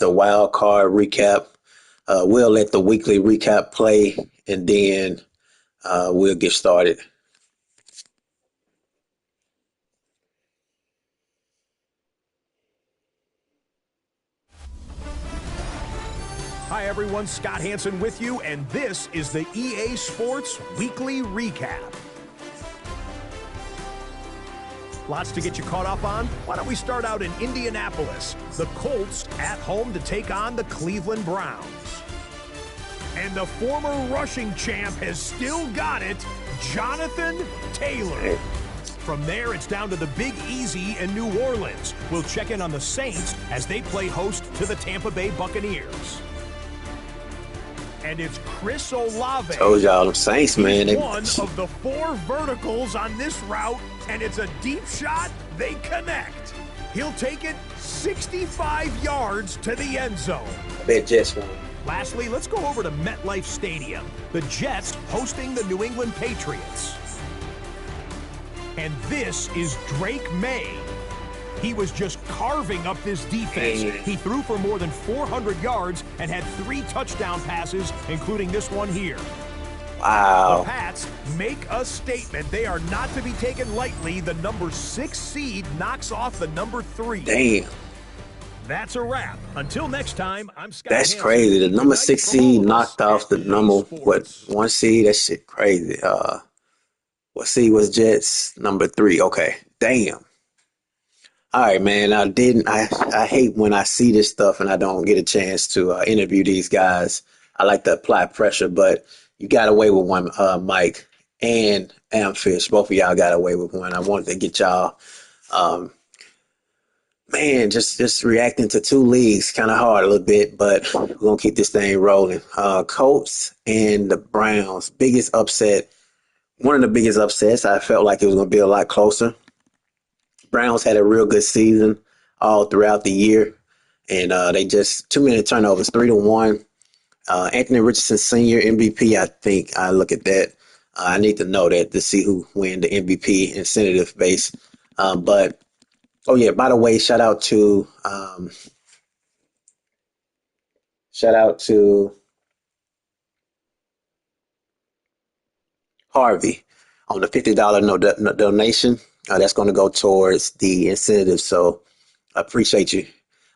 the wild card recap. We'll let the weekly recap play, and then we'll get started. Hi, everyone. Scott Hansen with you, and this is the EA Sports Weekly Recap. Lots to get you caught up on. Why don't we start out in Indianapolis? The Colts at home to take on the Cleveland Browns. And the former rushing champ has still got it, Jonathan Taylor. From there, it's down to the Big Easy in New Orleans. We'll check in on the Saints as they play host to the Tampa Bay Buccaneers. And it's Chris Olave. Told y'all them Saints, man. One of the 4 verticals on this route, and it's a deep shot. They connect. He'll take it 65 yards to the end zone. I bet Jets won. Lastly, let's go over to MetLife Stadium. The Jets hosting the New England Patriots. And this is Drake May. He was just carving up this defense. He threw for more than 400 yards and had 3 touchdown passes, including this one here. Wow. The Pats make a statement. They are not to be taken lightly. The number 6 seed knocks off the number 3. Damn. That's a wrap. Until next time, I'm Scott That's Hansen. crazy. The number 6 seed knocked off the number, 1 seed? That shit crazy. What seed was Jets? Number 3. Okay. Damn. All right, man. I hate when I see this stuff and I don't get a chance to interview these guys. I like to apply pressure, but you got away with one, Mike and Amfish. Both of y'all got away with one. I wanted to get y'all, man, just reacting to 2 leagues, kind of hard a little bit, but we're going to keep this thing rolling. Colts and the Browns, biggest upset. One of the biggest upsets. I felt like it was going to be a lot closer. Browns had a real good season all throughout the year, and they just too many turnovers, 3-1. Anthony Richardson Sr. MVP, I think I look at that. I need to know that to see who win the MVP incentive base. But oh yeah, by the way, shout out to Harvey on the $50 donation. That's going to go towards the incentive. So I appreciate you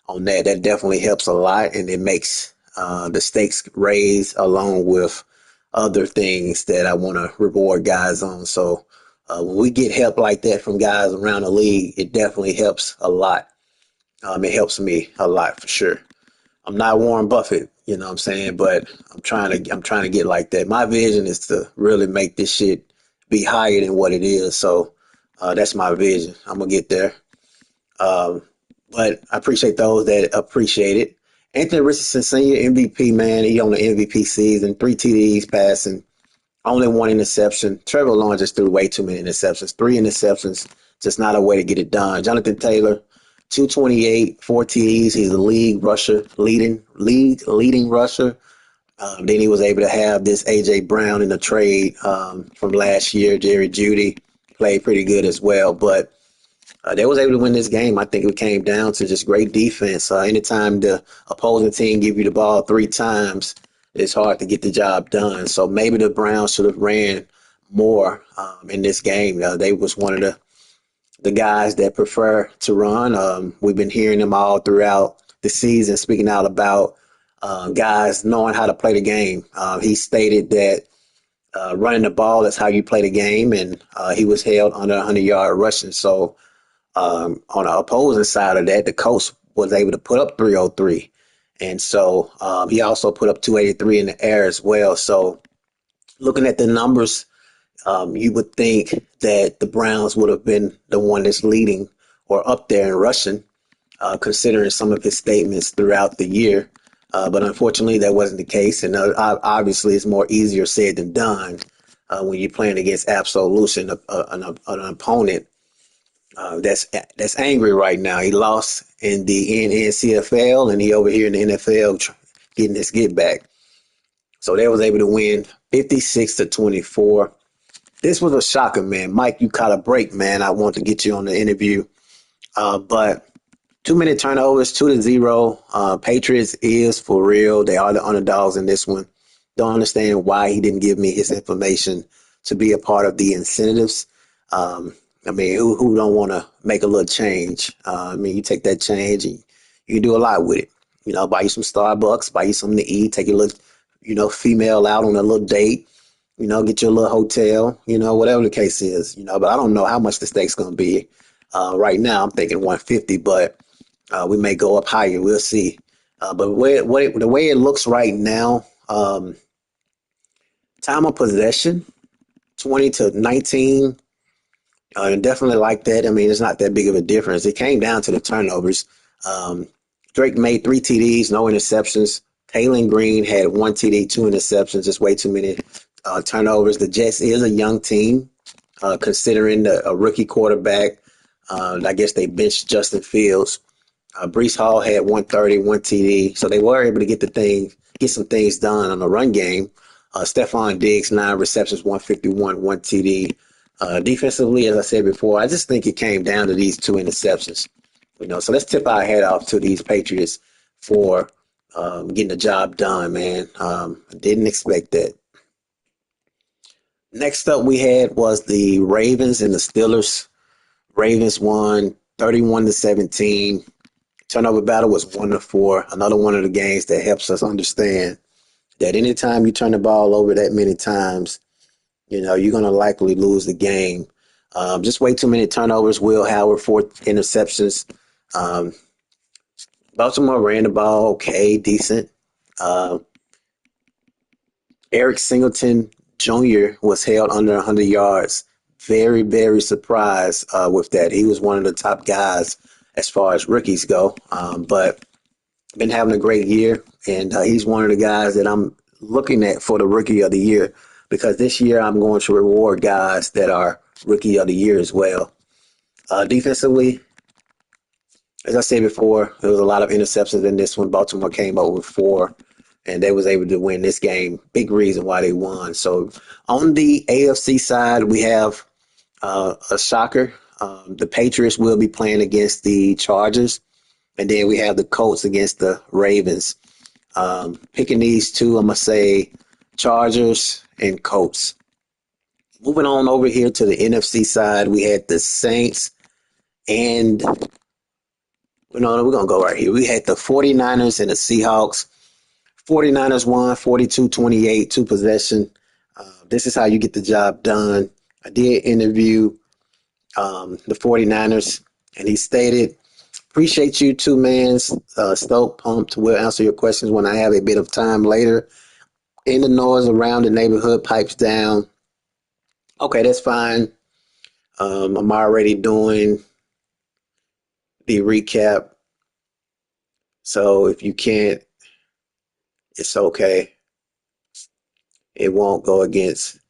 on that. That definitely helps a lot, and it makes the stakes raise along with other things that I want to reward guys on. So when we get help like that from guys around the league, it definitely helps a lot. It helps me a lot for sure. I'm not Warren Buffett, you know what I'm saying, but I'm trying to get like that. My vision is to really make this shit be higher than what it is. So that's my vision. I'm gonna get there. But I appreciate those that appreciate it. Anthony Richardson Sr. MVP, man, he on the MVP season, 3 TDs passing, only 1 interception. Trevor Lawrence just threw way too many interceptions. 3 interceptions, just not a way to get it done. Jonathan Taylor, 228, 4 TDs. He's a league leading rusher. Then he was able to have this A.J. Brown in the trade from last year. Jerry Jeudy played pretty good as well. But they was able to win this game. I think it came down to just great defense. Anytime the opposing team give you the ball 3 times, it's hard to get the job done. So maybe the Browns should have ran more in this game. They was one of the guys that prefer to run. We've been hearing them all throughout the season speaking out about guys knowing how to play the game. He stated that running the ball is how you play the game, and he was held under 100-yard rushing. So on the opposing side of that, the Colts was able to put up 303. And so he also put up 283 in the air as well. So looking at the numbers, you would think that the Browns would have been the one that's leading or up there in rushing, considering some of his statements throughout the year. But unfortunately, that wasn't the case. And obviously, it's more easier said than done when you're playing against Absolution, an opponent that's angry right now. He lost in the NCFL, and he over here in the NFL getting his get back. So they was able to win 56-24. This was a shocker, man. Mike, you caught a break, man. I want to get you on the interview, but Too many turnovers, 2-0. Patriots is for real. They are the underdogs in this one. Don't understand why he didn't give me his information to be a part of the incentives. I mean, who don't want to make a little change? I mean, you take that change and you can do a lot with it. You know, buy you some Starbucks, buy you something to eat, take your little, female out on a little date. Get you a little hotel. Whatever the case is. But I don't know how much the stake's gonna be. Right now, I'm thinking 150, but we may go up higher. We'll see. But the way it looks right now, time of possession, 20-19. Definitely like that. I mean, it's not that big of a difference. It came down to the turnovers. Um, Drake made 3 TDs, no interceptions. Taylor Green had 1 TD, 2 interceptions, just way too many turnovers. The Jets is a young team, considering a rookie quarterback. I guess they benched Justin Fields. Brees Hall had 130, 1 TD, so they were able to get some things done on the run game. Stephon Diggs, 9 receptions, 151, 1 TD. Defensively, as I said before, I just think it came down to these 2 interceptions. So let's tip our head off to these Patriots for getting the job done, man. Didn't expect that. Next up, we had was the Ravens and the Steelers. Ravens won 31-17. Turnover battle was 1-4. Another one of the games that helps us understand that anytime you turn the ball over that many times, you're going to likely lose the game. Just way too many turnovers. Will Howard, 4 interceptions. Um, Baltimore ran the ball okay, decent. Uh, Eric Singleton Jr. was held under 100 yards. Very, very surprised with that. He was one of the top guys as far as rookies go, but been having a great year, and he's one of the guys that I'm looking at for the rookie of the year, because this year I'm going to reward guys that are rookie of the year as well. Defensively, as I said before, there was a lot of interceptions in this one. Baltimore came up with 4, and they was able to win this game. Big reason why they won. So on the AFC side, we have a shocker. The Patriots will be playing against the Chargers, and then we have the Colts against the Ravens. Picking these two, I'm going to say Chargers and Colts. Moving on over here to the NFC side, we had the Saints and we're going to go right here. We had the 49ers and the Seahawks. 49ers won 42-28, 2 possession. This is how you get the job done. I did interview the 49ers, and he stated, appreciate you two, man. Stoked, pumped. We'll answer your questions when I have a bit of time later. In the noise around the neighborhood pipes down. Okay, that's fine. I'm already doing the recap. So if you can't, it's okay. It won't go against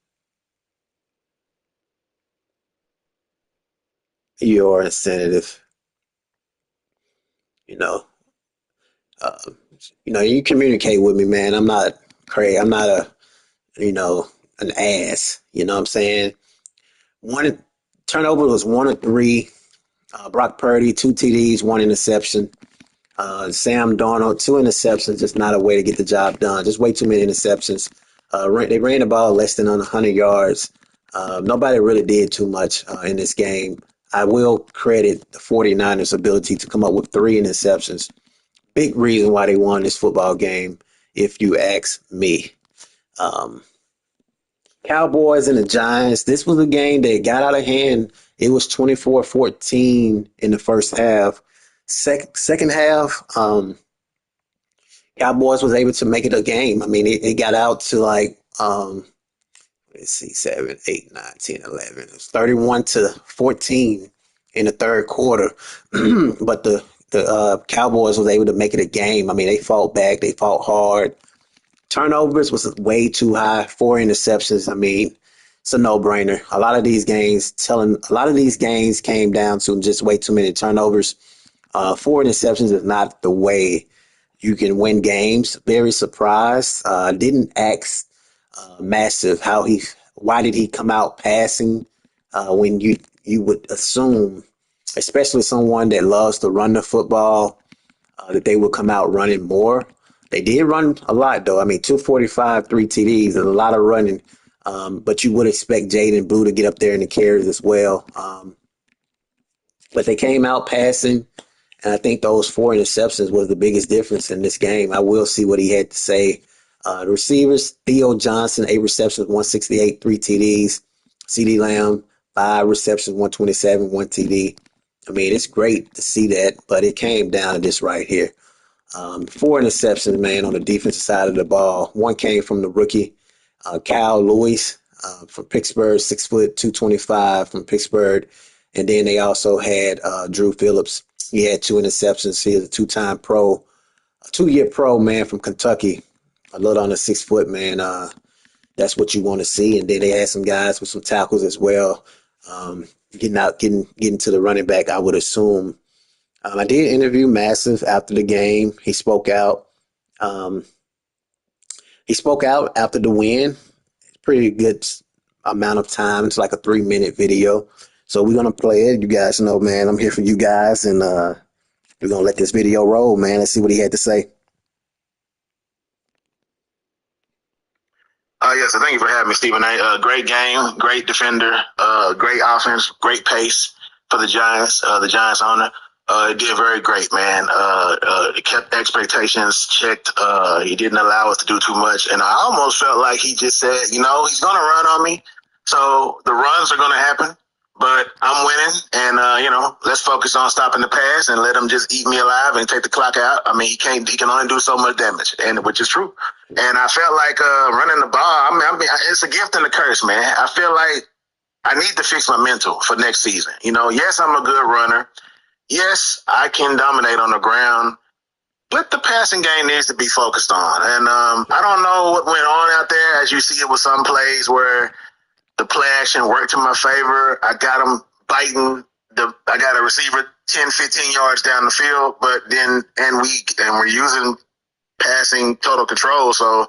your incentive. You know, uh, you communicate with me, man. I'm not crazy. I'm not an ass. You know what I'm saying? One turnover was 1 of 3. Brock Purdy, 2 TDs, 1 interception. Sam Darnold, 2 interceptions. Just not a way to get the job done. Just way too many interceptions. They ran the ball less than 100 yards. Nobody really did too much in this game. I will credit the 49ers' ability to come up with 3 interceptions. Big reason why they won this football game, if you ask me. Um, Cowboys and the Giants. This was a game that got out of hand. It was 24-14 in the first half. Second half, Cowboys was able to make it a game. I mean, it got out to like, let's see, 7, 8, 9, 10, 11. It was 31-14 in the third quarter. But the Cowboys was able to make it a game. I mean, they fought back. They fought hard. Turnovers was way too high. 4 interceptions. I mean, it's a no-brainer. A lot of these games came down to just way too many turnovers. 4 interceptions is not the way you can win games. Very surprised. Didn't ask Massive why did he come out passing when you would assume especially someone that loves to run the football, that they will come out running more. They did run a lot, though. I mean, 245, 3 TDs, and a lot of running. But you would expect Jaden Blue to get up there in the carries as well. But they came out passing, and I think those 4 interceptions was the biggest difference in this game. I will see what he had to say. The receivers, Theo Johnson, 8 receptions, 168, 3 TDs. CeeDee Lamb, 5 receptions, 127, 1 TD. I mean, it's great to see that, but it came down to this right here. 4 interceptions, man, on the defensive side of the ball. One came from the rookie, Kyle Lewis, from Pittsburgh, 6 foot, 225 from Pittsburgh. And then they also had Drew Phillips. He had 2 interceptions. He is a two-time pro, a 2-year pro, man, from Kentucky. A little on the 6 foot, man. That's what you want to see. And then they had some guys with some tackles as well. Getting to the running back, I would assume. I did interview Massive after the game. He spoke out. Um, he spoke out after the win. Pretty good amount of time. It's like a 3-minute video. So we're gonna play it. You guys know, man, I'm here for you guys, and we're gonna let this video roll, man. Let's see what he had to say. Yes, so thank you for having me, Stephen A. Great game, great defender, great offense, great pace for the Giants. The Giants owner it did very great, man. It kept expectations checked. He didn't allow us to do too much, and I almost felt like he just said, he's going to run on me, so the runs are going to happen. But I'm winning, and let's focus on stopping the pass and let him just eat me alive and take the clock out. I mean, he can only do so much damage, and which is true. And I felt like running the ball. I mean, it's a gift and a curse, man. I feel like I need to fix my mental for next season. Yes, I'm a good runner. Yes, I can dominate on the ground, but the passing game needs to be focused on. And I don't know what went on out there. As you see, it was some plays where the play action worked to my favor. I got him biting. I got a receiver 10, 15 yards down the field, but then we're using passing total control. So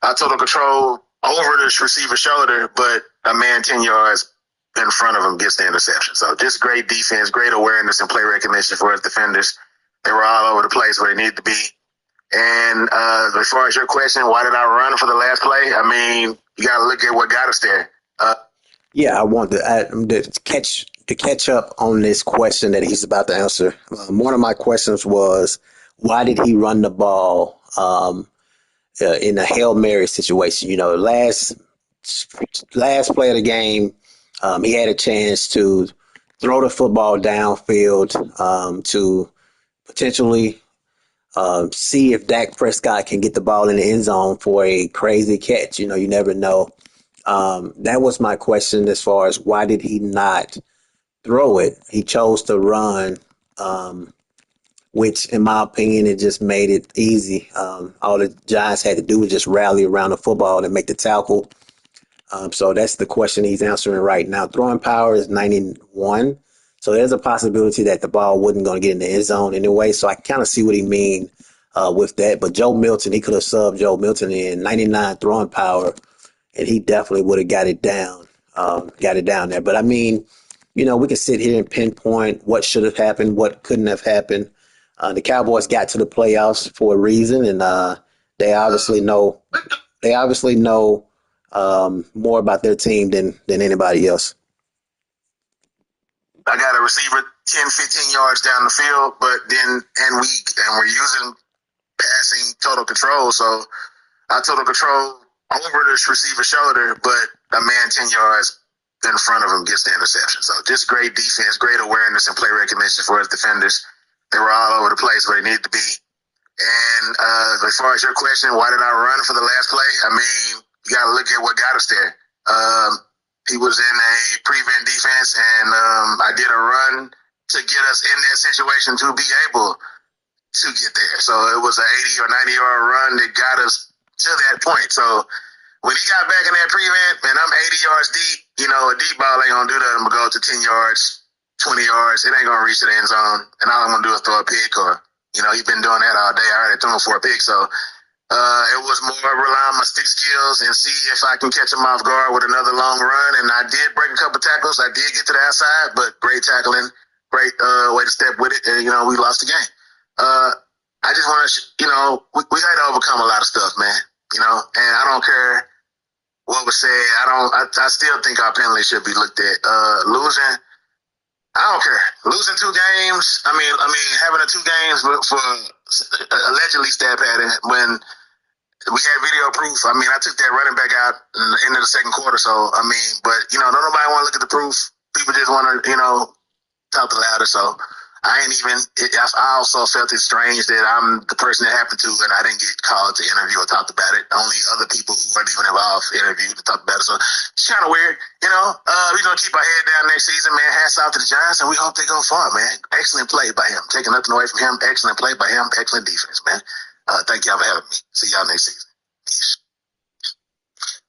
I total control over this receiver's shoulder, but a man 10 yards in front of him gets the interception. So just great defense, great awareness and play recognition for his defenders. They were all over the place where they needed to be. And as far as your question, why did I run for the last play? I mean, you got to look at what got us there. Yeah, I want to catch up on this question that he's about to answer. One of my questions was, why did he run the ball in a Hail Mary situation? Last play of the game, he had a chance to throw the football downfield to potentially see if Dak Prescott can get the ball in the end zone for a crazy catch. You never know. That was my question as far as why did he not throw it? He chose to run, which in my opinion, it just made it easy. All the Giants had to do was just rally around the football and make the tackle. So that's the question he's answering right now. Throwing power is 91. So there's a possibility that the ball wasn't going to get in the end zone anyway. So I kind of see what he mean with that. But Joe Milton, he could have subbed Joe Milton in 99 throwing power, and he definitely would have got it down there. But I mean, we can sit here and pinpoint what should have happened, what couldn't have happened. The Cowboys got to the playoffs for a reason, and they obviously know more about their team than anybody else. I got a receiver 10, 15 yards down the field, but then we're using passing total control. So I total control over this receiver's shoulder, but a man 10 yards in front of him gets the interception. So just great defense, great awareness and play recognition for his defenders. They were all over the place where they needed to be. And as far as your question, why did I run for the last play? I mean, you got to look at what got us there. He was in a prevent defense, and I did a run to get us in that situation to be able to get there. So it was an 80 or 90-yard run that got us to that point. So when he got back in that prevent, man, I'm 80 yards deep. A deep ball ain't going to do nothing but go to 10 yards, 20 yards. It ain't going to reach the end zone. And all I'm going to do is throw a pick or, he's been doing that all day. I already threw him for a pick. So it was more rely on my stick skills and see if I can catch him off guard with another long run. And I did break a couple tackles. I did get to the outside, but great tackling, great way to step with it, and we lost the game. I just want to, we had to overcome a lot of stuff, man. And I don't care what was said. I still think our penalty should be looked at. Losing, I don't care. Losing 2 games. I mean, having a 2 games for allegedly stat padding when we had video proof. I mean, I took that running back out in the end of the second quarter. So, but, don't nobody want to look at the proof. People just want to, talk the louder. So I also felt it strange that I'm the person that happened to, and I didn't get called to interview or talked about it. Only other people who weren't even involved interviewed to talk about it. So it's kind of weird. We're going to keep our head down next season, man. Hats off to the Giants, and we hope they go far, man. Excellent play by him. Taking nothing away from him. Excellent play by him. Excellent defense, man. Thank y'all for having me. See y'all next season.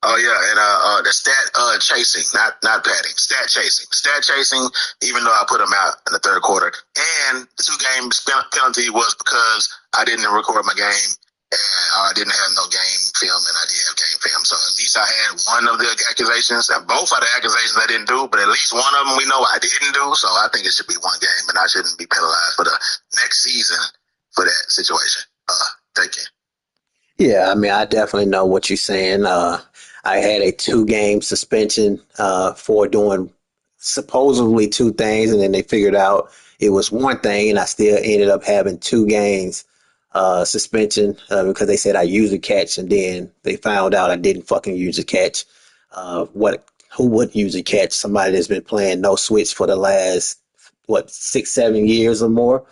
Oh yeah, and the stat chasing, not padding, stat chasing. Even though I put him out in the third quarter, and the 2 games penalty was because I didn't record my game, and I didn't have no game film, and I did have game film. So at least I had one of the accusations, and both of the accusations I didn't do, but at least one of them we know I didn't do. So I think it should be 1 game, and I shouldn't be penalized for the next season for that situation. Thank you. Yeah, I mean, I definitely know what you're saying. I had a 2-game suspension for doing supposedly 2 things, and then they figured out it was 1 thing, and I still ended up having 2 games suspension because they said I used a catch, and then they found out I didn't fucking use a catch. Who would use a catch? Somebody that's been playing no switch for the last 6-7 years or more.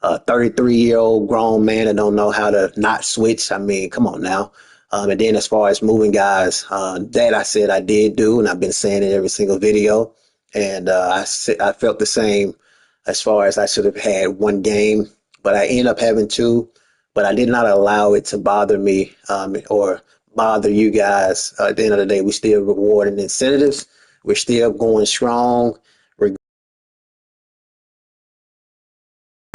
33-year-old grown man that don't know how to not switch. I mean, come on now. And then as far as moving guys, that I said I did do, and I've been saying it every single video. And I felt the same as far as I should have had 1 game, but I ended up having 2. But I did not allow it to bother me or bother you guys. At the end of the day, we still rewarding incentives. We're still going strong.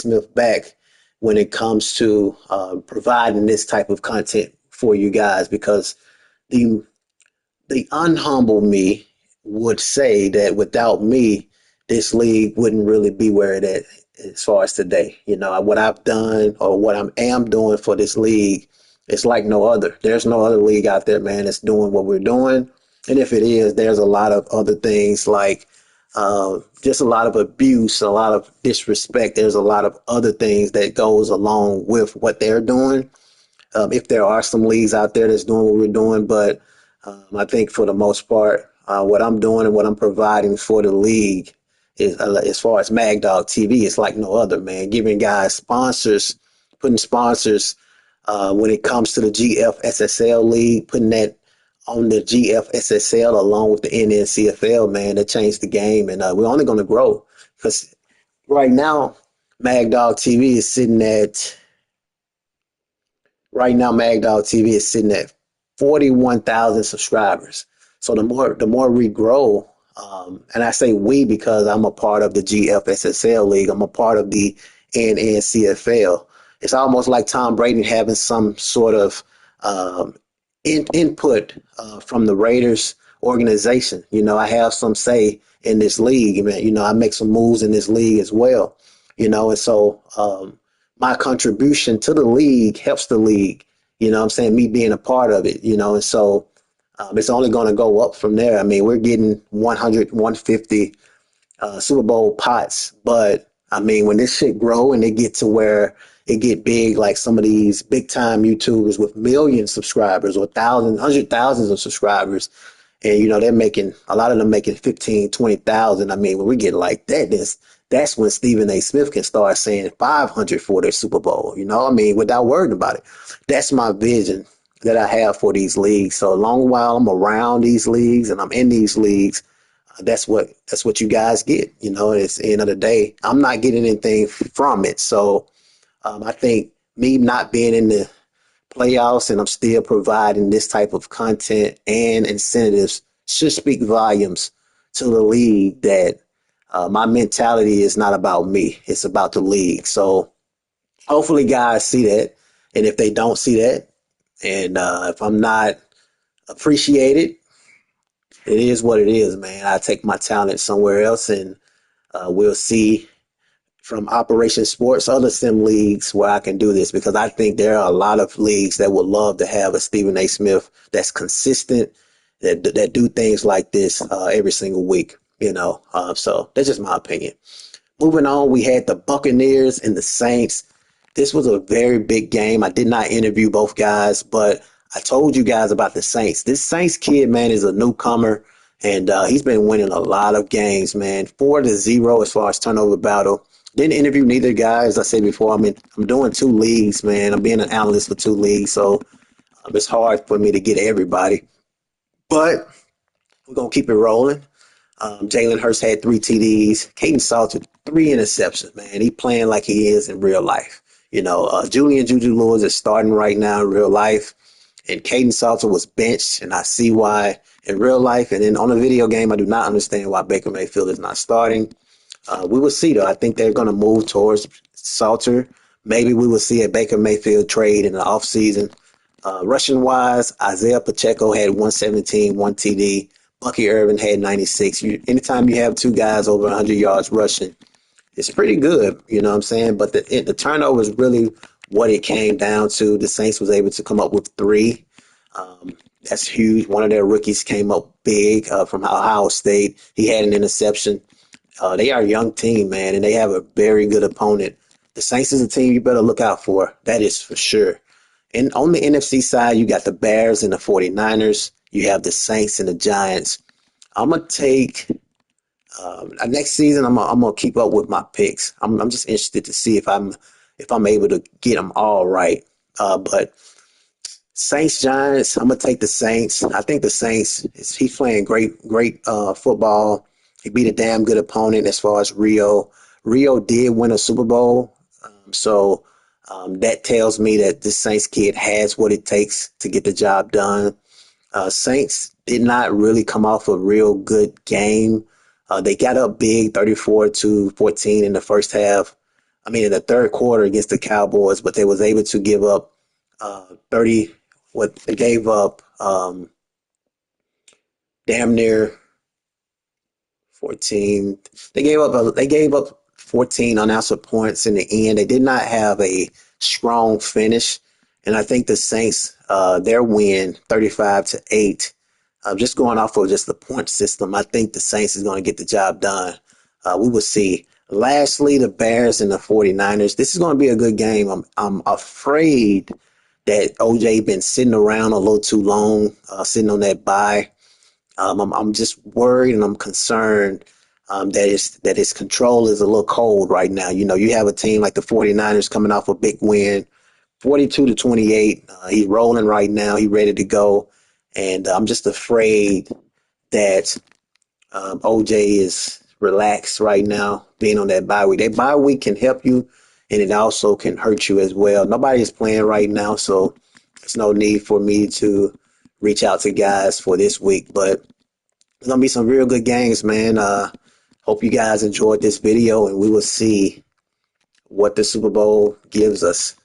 Smith back when it comes to providing this type of content for you guys, because the unhumble me would say that without me, this league wouldn't really be where it is as far as today. What I've done or what I am doing for this league, it's like no other. There's no other league out there, man, that's doing what we're doing. And if it is, there's a lot of other things like just a lot of abuse, a lot of disrespect. There's a lot of other things that goes along with what they're doing. If there are some leagues out there that's doing what we're doing, but I think for the most part, what I'm doing and what I'm providing for the league is, as far as Mag Dog TV, it's like no other, man. Giving guys sponsors, putting sponsors when it comes to the GFSSL league, putting that on the GFSSL along with the NNCFL, man, that changed the game, and we're only going to grow because right now, Mag Dog TV is sitting at Right now, Mag Dog TV is sitting at 41,000 subscribers. So the more we grow, and I say we because I'm a part of the GFSSL league. I'm a part of the NNCFL. It's almost like Tom Brady having some sort of input from the Raiders organization. I have some say in this league. I make some moves in this league as well. And so my contribution to the league helps the league. What I'm saying? Me being a part of it, and so it's only going to go up from there. I mean, we're getting 100, 150 Super Bowl pots, but I mean, when this shit grow and it get to where it get big, like some of these big time YouTubers with million subscribers or thousands, 100,000s of subscribers, and they're making a lot of them making 15, 20,000. I mean, when we get like that, that's when Stephen A. Smith can start saying 500 for their Super Bowl. I mean, without worrying about it. That's my vision that I have for these leagues. So a long while I'm around these leagues and I'm in these leagues, that's what you guys get. It's the end of the day. I'm not getting anything from it. So I think me not being in the playoffs and I'm still providing this type of content and incentives should speak volumes to the league that my mentality is not about me. It's about the league. So hopefully guys see that. And if they don't see that, and if I'm not appreciated, it is what it is, man. I take my talent somewhere else and we'll see from Operation Sports, other sim leagues where I can do this, because I think there are a lot of leagues that would love to have a Stephen A. Smith that's consistent, that do things like this every single week. So that's just my opinion. Moving on, we had the Buccaneers and the Saints. This was a very big game. I did not interview both guys, but I told you guys about the Saints. This Saints kid, man, is a newcomer, and he's been winning a lot of games, man. 4-0 as far as turnover battle. Didn't interview neither guy, as I said before. I'm doing 2 leagues, man. I'm being an analyst for 2 leagues, so it's hard for me to get everybody. But we're gonna keep it rolling. Jalen Hurts had 3 TDs. Caden Salter, 3 interceptions, man. He playing like he is in real life. Julian Juju Lewis is starting right now in real life. And Caden Salter was benched, and I see why in real life. And then on a video game, I do not understand why Baker Mayfield is not starting. We will see, though. I think they're going to move towards Salter. Maybe we will see a Baker Mayfield trade in the offseason. Rushing wise, Isaiah Pacheco had 117, 1 TD. Bucky Irvin had 96. Anytime you have 2 guys over 100 yards rushing, it's pretty good, you know what I'm saying? But the turnover is really what it came down to. The Saints was able to come up with 3. That's huge. One of their rookies came up big from Ohio State. He had an interception. They are a young team, man, and they have a very good opponent. The Saints is a team you better look out for. That is for sure. And on the NFC side, you got the Bears and the 49ers. You have the Saints and the Giants. I'm going to take next season. I'm gonna keep up with my picks. I'm just interested to see if I'm able to get them all right. But Saints Giants, I'm gonna take the Saints. I think the Saints he's playing great football. He beat a damn good opponent as far as Rio. Rio did win a Super Bowl, so that tells me that this Saints kid has what it takes to get the job done. Saints did not really come off a real good game. They got up big, 34-14 in the first half. In the third quarter against the Cowboys, but they was able to give up 30. What they gave up, damn near 14. They gave up 14 unanswered points in the end. They did not have a strong finish, and I think the Saints, their win 35-8. Just going off of just the point system, I think the Saints is going to get the job done. We will see. Lastly, the Bears and the 49ers. This is going to be a good game. I'm afraid that OJ been sitting around a little too long, sitting on that bye. I'm just worried and I'm concerned that his control is a little cold right now. You have a team like the 49ers coming off a big win, 42-28. He's rolling right now. He's ready to go. And I'm just afraid that OJ is relaxed right now, being on that bye week. That bye week can help you, and it also can hurt you as well. Nobody is playing right now, so there's no need for me to reach out to guys for this week. But there's going to be some real good games, man. Hope you guys enjoyed this video, and we will see what the Super Bowl gives us.